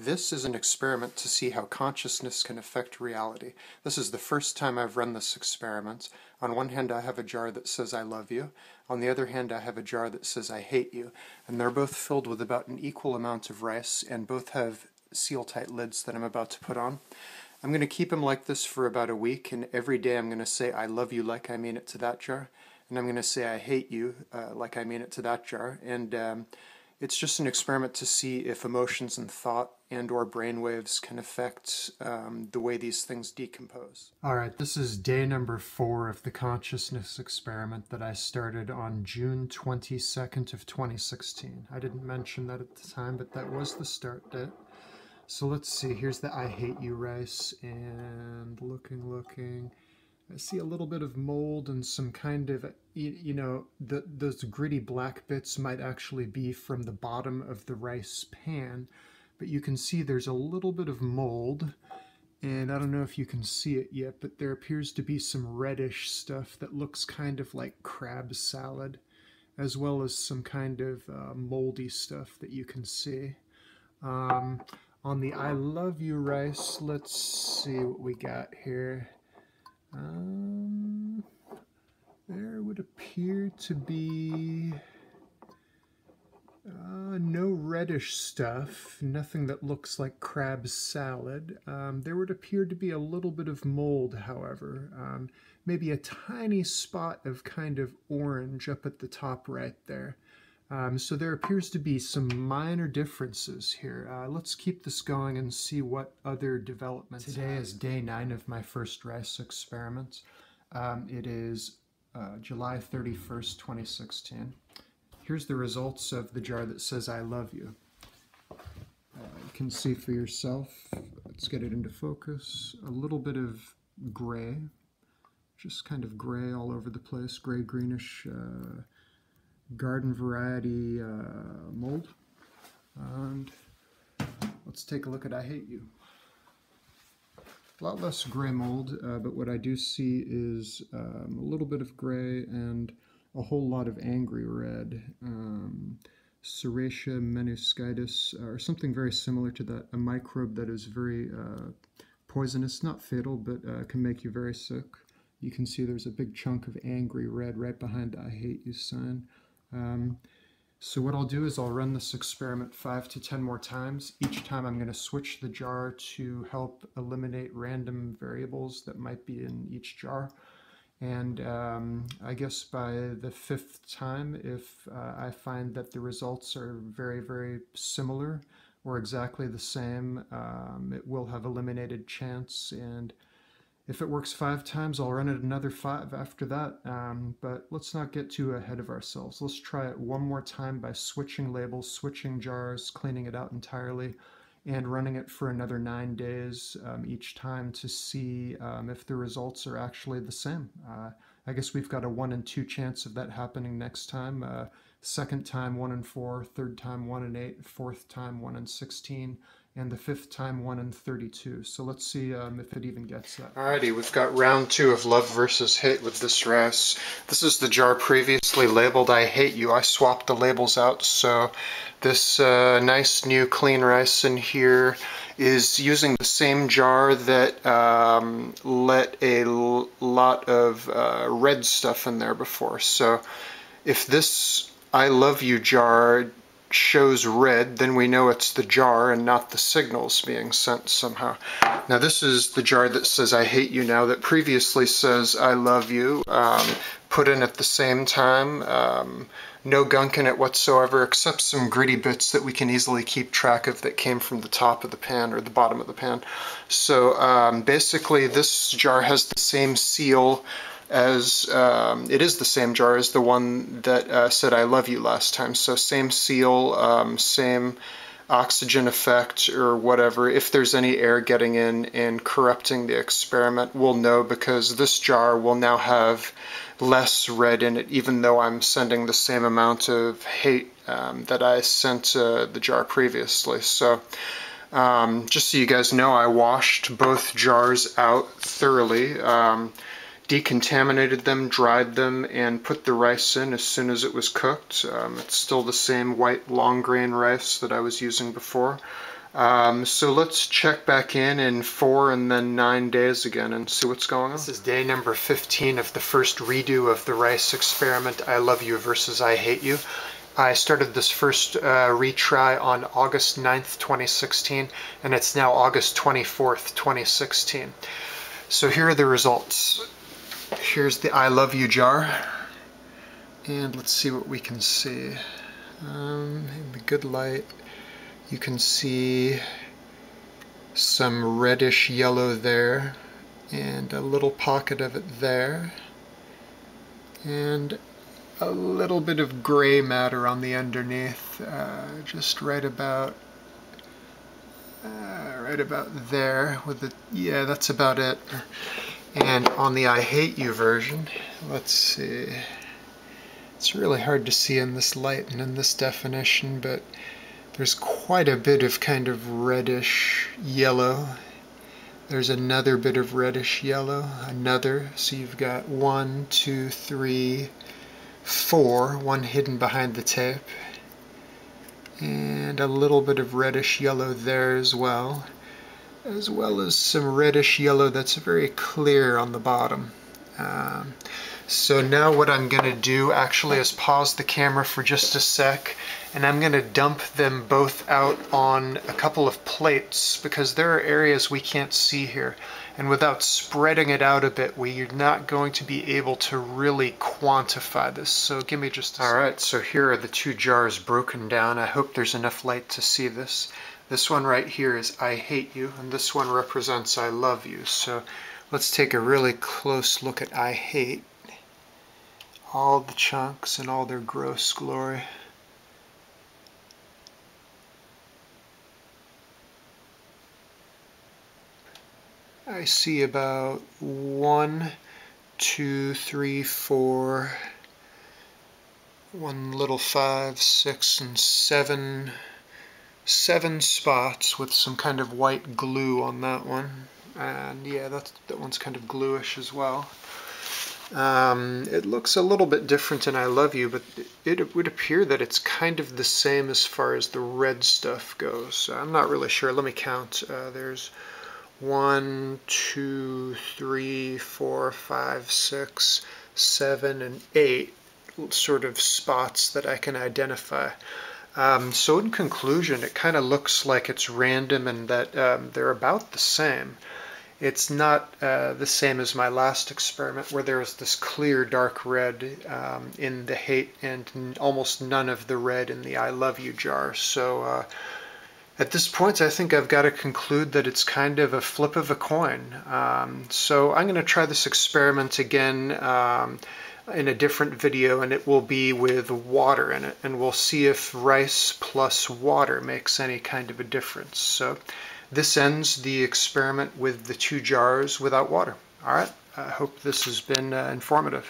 This is an experiment to see how consciousness can affect reality. This is the first time I've run this experiment. On one hand, I have a jar that says I love you. On the other hand, I have a jar that says I hate you. And they're both filled with about an equal amount of rice, and both have seal-tight lids that I'm about to put on. I'm going to keep them like this for about a week, and every day I'm going to say I love you like I mean it to that jar. And I'm going to say I hate you like I mean it to that jar. And it's just an experiment to see if emotions and thought and or brainwaves can affect the way these things decompose. Alright, this is day number 4 of the consciousness experiment that I started on June 22nd of 2016. I didn't mention that at the time, but that was the start date. So let's see, here's the I hate you rice, and looking. I see a little bit of mold and some kind of, those gritty black bits might actually be from the bottom of the rice pan, but you can see there's a little bit of mold, and I don't know if you can see it yet, but there appears to be some reddish stuff that looks kind of like crab salad, as well as some kind of moldy stuff that you can see. On the I love you rice, let's see what we got here. There would appear to be no reddish stuff, nothing that looks like crab salad. There would appear to be a little bit of mold, however, maybe a tiny spot of kind of orange up at the top right there. So there appears to be some minor differences here. Let's keep this going and see what other developments. Today is day 9 of my first rice experiment. It is July 31st, 2016. Here's the results of the jar that says I love you. You can see for yourself. Let's get it into focus. A little bit of gray, just kind of gray all over the place, gray-greenish garden variety mold. And let's take a look at I hate you. A lot less gray mold, but what I do see is a little bit of gray and a whole lot of angry red. Serratia menuscitis, or something very similar to that, a microbe that is very poisonous, not fatal, but can make you very sick. You can see there's a big chunk of angry red right behind the I hate you sign. So what I'll do is I'll run this experiment 5 to 10 more times. Each time I'm going to switch the jar to help eliminate random variables that might be in each jar. And I guess by the 5th time, if I find that the results are very, very similar or exactly the same, it will have eliminated chance. And if it works 5 times, I'll run it another 5 after that, but let's not get too ahead of ourselves. Let's try it one more time by switching labels, switching jars, cleaning it out entirely, and running it for another 9 days each time to see if the results are actually the same. I guess we've got a 1 in 2 chance of that happening next time. Second time 1 in 4, third time 1 in 8, fourth time 1 in 16, and the 5th time 1 in 32. So let's see if it even gets that. Alrighty, we've got round 2 of love versus hate with this rice. This is the jar previously labeled I hate you. I swapped the labels out, so this nice new clean rice in here is using the same jar that let a lot of red stuff in there before. So if this I love you jar shows red, then we know it's the jar and not the signals being sent somehow. Now this is the jar that says I hate you now, that previously says I love you, put in at the same time. No gunk in it whatsoever, except some gritty bits that we can easily keep track of that came from the top of the pan or the bottom of the pan. So basically this jar has the same seal as, it is the same jar as the one that said I love you last time. So same seal, same oxygen effect or whatever. If there's any air getting in and corrupting the experiment, we'll know, because this jar will now have less red in it, even though I'm sending the same amount of hate that I sent the jar previously. So just so you guys know, I washed both jars out thoroughly. Decontaminated them, dried them, and put the rice in as soon as it was cooked. It's still the same white long grain rice that I was using before. So let's check back in 4 and then 9 days again and see what's going on. This is day number 15 of the first redo of the rice experiment, I love you versus I hate you. I started this first retry on August 9th, 2016, and it's now August 24th, 2016. So here are the results. Here's the I love you jar, and let's see what we can see. In the good light, you can see some reddish yellow there, and a little pocket of it there, and a little bit of gray matter on the underneath, just right about there. With the yeah, that's about it. And on the I hate you version, let's see. It's really hard to see in this light and in this definition, but there's quite a bit of kind of reddish yellow. There's another bit of reddish yellow, another. So you've got 1, 2, 3, 4, one hidden behind the tape. And a little bit of reddish yellow there as well as some reddish yellow that's very clear on the bottom. So now what I'm going to do actually is pause the camera for just a sec, and I'm going to dump them both out on a couple of plates because there are areas we can't see here, and without spreading it out a bit we're not going to be able to really quantify this. So give me just a second. Alright, so here are the two jars broken down. I hope there's enough light to see this. This one right here is I hate you, and this one represents I love you. So let's take a really close look at I hate. All the chunks and all their gross glory. I see about 1, 2, 3, 4, one little 5, 6, and 7 spots with some kind of white glue on that one. And yeah, that one's kind of bluish as well. It looks a little bit different in I love you, but it would appear that it's kind of the same as far as the red stuff goes. I'm not really sure. Let me count. There's 1, 2, 3, 4, 5, 6, 7, and 8 sort of spots that I can identify. So in conclusion, it kind of looks like it's random and that they're about the same. It's not the same as my last experiment where there was this clear dark red in the hate and almost none of the red in the I love you jar. So at this point I think I've got to conclude that it's kind of a flip of a coin. So I'm going to try this experiment again in a different video, and it will be with water in it, and we'll see if rice plus water makes any kind of a difference. So this ends the experiment with the two jars without water. All right, I hope this has been informative.